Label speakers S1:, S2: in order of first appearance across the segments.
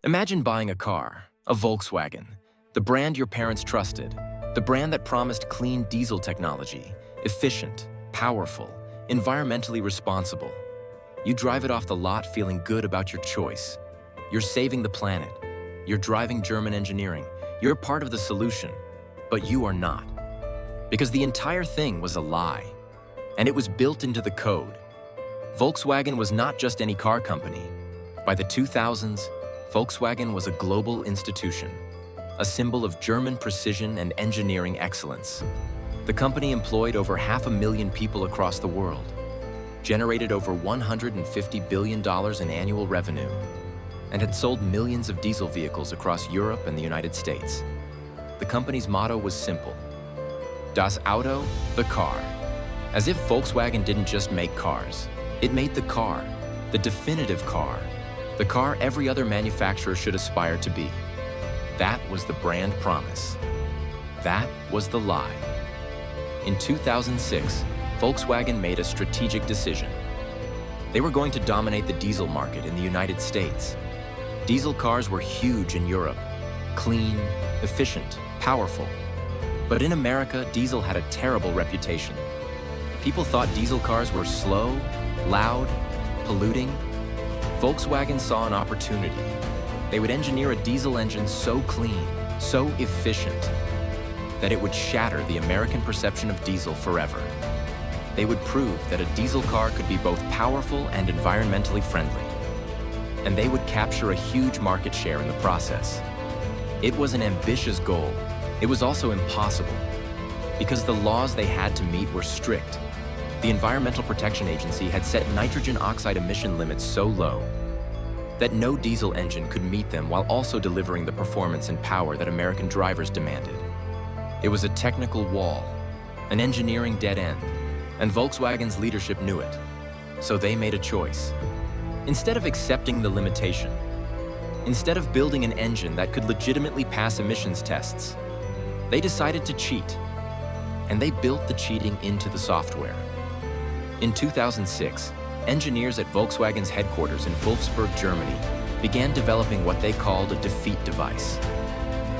S1: Imagine buying a car, a Volkswagen, the brand your parents trusted, the brand that promised clean diesel technology, efficient, powerful, environmentally responsible. You drive it off the lot feeling good about your choice. You're saving the planet. You're driving German engineering. You're part of the solution, but you are not. Because the entire thing was a lie, and it was built into the code. Volkswagen was not just any car company. By the 2000s, Volkswagen was a global institution, a symbol of German precision and engineering excellence. The company employed over 500,000 people across the world, generated over $150 billion in annual revenue, and had sold millions of diesel vehicles across Europe and the United States. The company's motto was simple: Das Auto, the car. As if Volkswagen didn't just make cars, it made the car, the definitive car, the car every other manufacturer should aspire to be. That was the brand promise. That was the lie. In 2006, Volkswagen made a strategic decision. They were going to dominate the diesel market in the United States. Diesel cars were huge in Europe, clean, efficient, powerful. But in America, diesel had a terrible reputation. People thought diesel cars were slow, loud, polluting. Volkswagen saw an opportunity. They would engineer a diesel engine so clean, so efficient, that it would shatter the American perception of diesel forever. They would prove that a diesel car could be both powerful and environmentally friendly. And they would capture a huge market share in the process. It was an ambitious goal. It was also impossible, because the laws they had to meet were strict. The Environmental Protection Agency had set nitrogen oxide emission limits so low that no diesel engine could meet them while also delivering the performance and power that American drivers demanded. It was a technical wall, an engineering dead end, and Volkswagen's leadership knew it. So they made a choice. Instead of accepting the limitation, instead of building an engine that could legitimately pass emissions tests, they decided to cheat, and they built the cheating into the software. In 2006, engineers at Volkswagen's headquarters in Wolfsburg, Germany, began developing what they called a defeat device.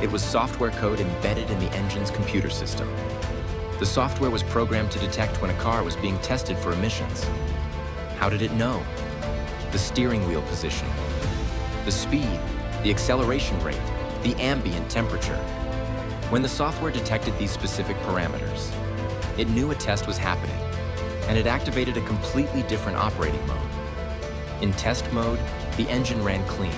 S1: It was software code embedded in the engine's computer system. The software was programmed to detect when a car was being tested for emissions. How did it know? The steering wheel position, the speed, the acceleration rate, the ambient temperature. When the software detected these specific parameters, it knew a test was happening, and it activated a completely different operating mode. In test mode, the engine ran clean.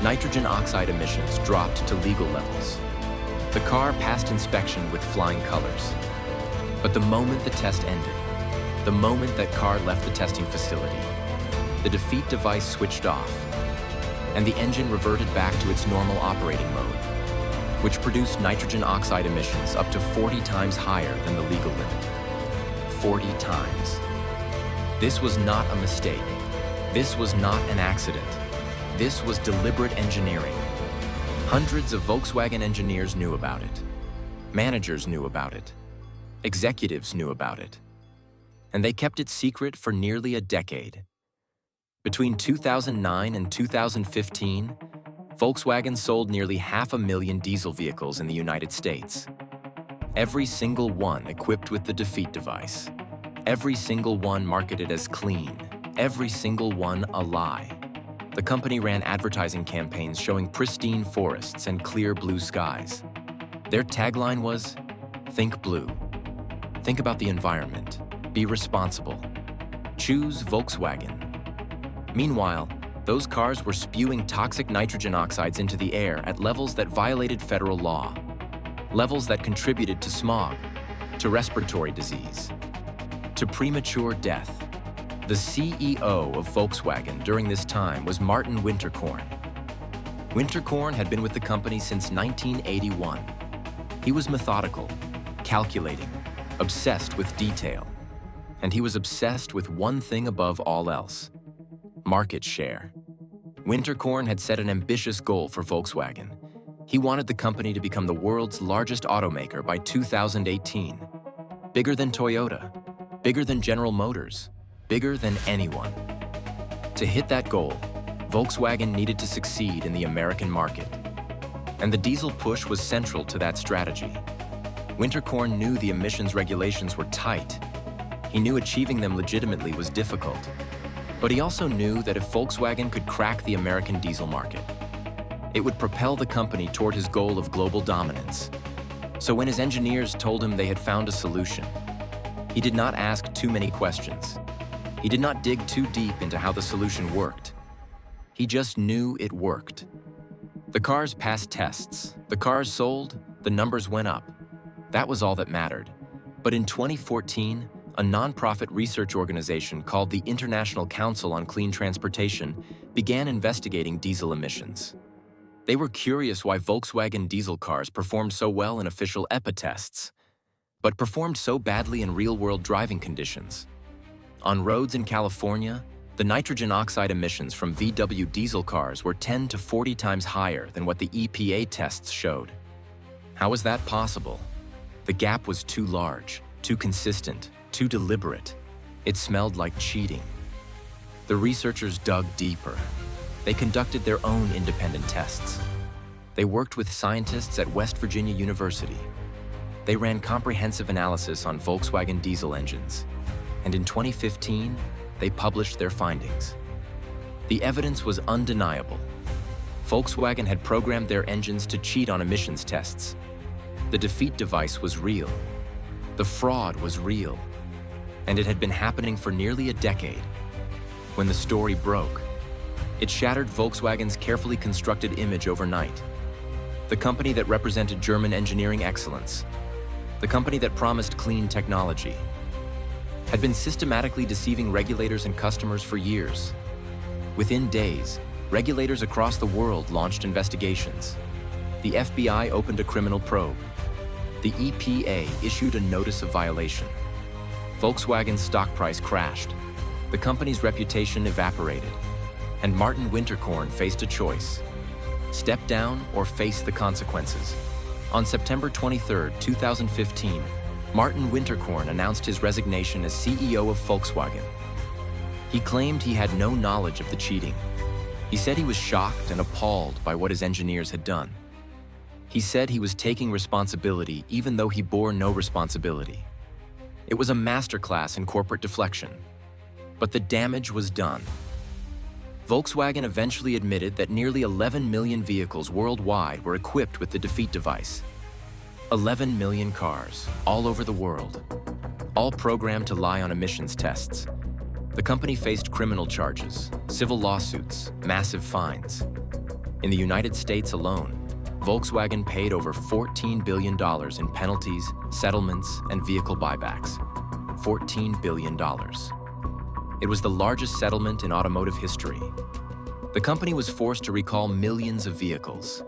S1: Nitrogen oxide emissions dropped to legal levels. The car passed inspection with flying colors. But the moment the test ended, the moment that car left the testing facility, the defeat device switched off, and the engine reverted back to its normal operating mode, which produced nitrogen oxide emissions up to 40 times higher than the legal limit. 40 times. This was not a mistake. This was not an accident. This was deliberate engineering. Hundreds of Volkswagen engineers knew about it. Managers knew about it. Executives knew about it. And they kept it secret for nearly a decade. Between 2009 and 2015, Volkswagen sold nearly 500,000 diesel vehicles in the United States. Every single one equipped with the defeat device. Every single one marketed as clean. Every single one a lie. The company ran advertising campaigns showing pristine forests and clear blue skies. Their tagline was, "Think blue. Think about the environment. Be responsible. Choose Volkswagen." Meanwhile, those cars were spewing toxic nitrogen oxides into the air at levels that violated federal law. Levels that contributed to smog, to respiratory disease, to premature death. The CEO of Volkswagen during this time was Martin Winterkorn. Winterkorn had been with the company since 1981. He was methodical, calculating, obsessed with detail. And he was obsessed with one thing above all else: market share. Winterkorn had set an ambitious goal for Volkswagen. He wanted the company to become the world's largest automaker by 2018. Bigger than Toyota, bigger than General Motors, bigger than anyone. To hit that goal, Volkswagen needed to succeed in the American market, and the diesel push was central to that strategy. Winterkorn knew the emissions regulations were tight. He knew achieving them legitimately was difficult. But he also knew that if Volkswagen could crack the American diesel market, it would propel the company toward his goal of global dominance. So when his engineers told him they had found a solution, he did not ask too many questions. He did not dig too deep into how the solution worked. He just knew it worked. The cars passed tests, the cars sold, the numbers went up. That was all that mattered. But in 2014, a nonprofit research organization called the International Council on Clean Transportation began investigating diesel emissions. They were curious why Volkswagen diesel cars performed so well in official EPA tests, but performed so badly in real-world driving conditions. On roads in California, the nitrogen oxide emissions from VW diesel cars were 10 to 40 times higher than what the EPA tests showed. How was that possible? The gap was too large, too consistent, too deliberate. It smelled like cheating. The researchers dug deeper. They conducted their own independent tests. They worked with scientists at West Virginia University. They ran comprehensive analysis on Volkswagen diesel engines. And in 2015, they published their findings. The evidence was undeniable. Volkswagen had programmed their engines to cheat on emissions tests. The defeat device was real. The fraud was real. And it had been happening for nearly a decade. When the story broke, it shattered Volkswagen's carefully constructed image overnight. The company that represented German engineering excellence, the company that promised clean technology, had been systematically deceiving regulators and customers for years. Within days, regulators across the world launched investigations. The FBI opened a criminal probe. The EPA issued a notice of violation. Volkswagen's stock price crashed. The company's reputation evaporated. And Martin Winterkorn faced a choice: step down or face the consequences. On September 23, 2015, Martin Winterkorn announced his resignation as CEO of Volkswagen. He claimed he had no knowledge of the cheating. He said he was shocked and appalled by what his engineers had done. He said he was taking responsibility even though he bore no responsibility. It was a masterclass in corporate deflection. But the damage was done. Volkswagen eventually admitted that nearly 11 million vehicles worldwide were equipped with the defeat device. 11 million cars, all over the world, all programmed to lie on emissions tests. The company faced criminal charges, civil lawsuits, massive fines. In the United States alone, Volkswagen paid over $14 billion in penalties, settlements, and vehicle buybacks. $14 billion. It was the largest settlement in automotive history. The company was forced to recall millions of vehicles,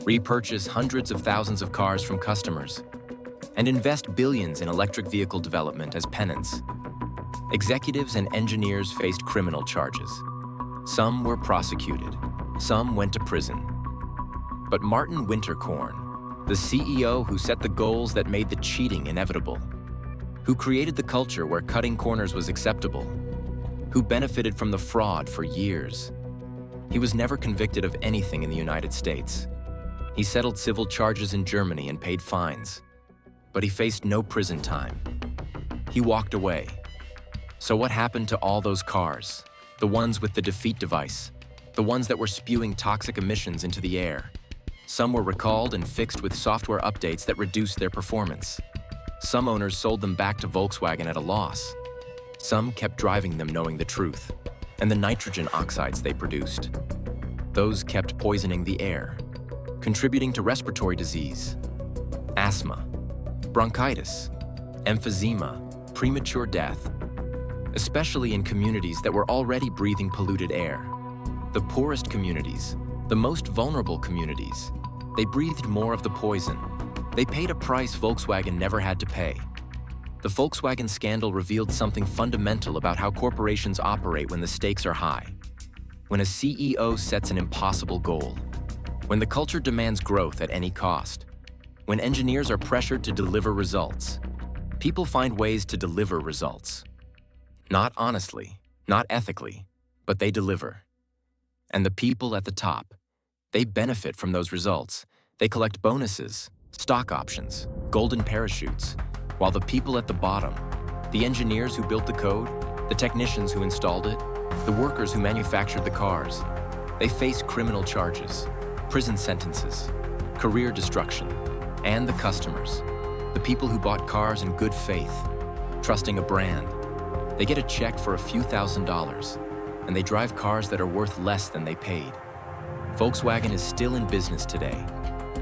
S1: repurchase hundreds of thousands of cars from customers, and invest billions in electric vehicle development as penance. Executives and engineers faced criminal charges. Some were prosecuted, some went to prison. But Martin Winterkorn, the CEO who set the goals that made the cheating inevitable, who created the culture where cutting corners was acceptable, who benefited from the fraud for years, he was never convicted of anything in the United States. He settled civil charges in Germany and paid fines, but he faced no prison time. He walked away. So what happened to all those cars? The ones with the defeat device, the ones that were spewing toxic emissions into the air. Some were recalled and fixed with software updates that reduced their performance. Some owners sold them back to Volkswagen at a loss. Some kept driving them knowing the truth, and the nitrogen oxides they produced. Those kept poisoning the air, contributing to respiratory disease, asthma, bronchitis, emphysema, premature death, especially in communities that were already breathing polluted air. The poorest communities, the most vulnerable communities, they breathed more of the poison. They paid a price Volkswagen never had to pay. The Volkswagen scandal revealed something fundamental about how corporations operate when the stakes are high. When a CEO sets an impossible goal, when the culture demands growth at any cost, when engineers are pressured to deliver results, people find ways to deliver results. Not honestly, not ethically, but they deliver. And the people at the top, they benefit from those results. They collect bonuses, stock options, golden parachutes, while the people at the bottom, the engineers who built the code, the technicians who installed it, the workers who manufactured the cars, they face criminal charges, prison sentences, career destruction, and the customers, the people who bought cars in good faith, trusting a brand. They get a check for a few $1,000s, and they drive cars that are worth less than they paid. Volkswagen is still in business today,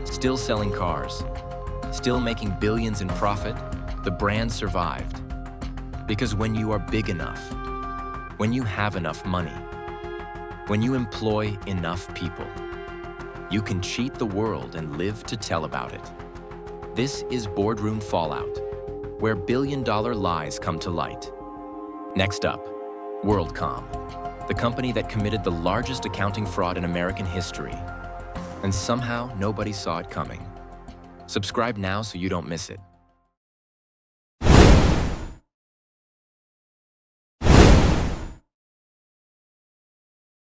S1: still selling cars, still making billions in profit. The brand survived. Because when you are big enough, when you have enough money, when you employ enough people, you can cheat the world and live to tell about it. This is Boardroom Fallout, where billion-dollar lies come to light. Next up, WorldCom, the company that committed the largest accounting fraud in American history. And somehow, nobody saw it coming. Subscribe now so you don't miss it.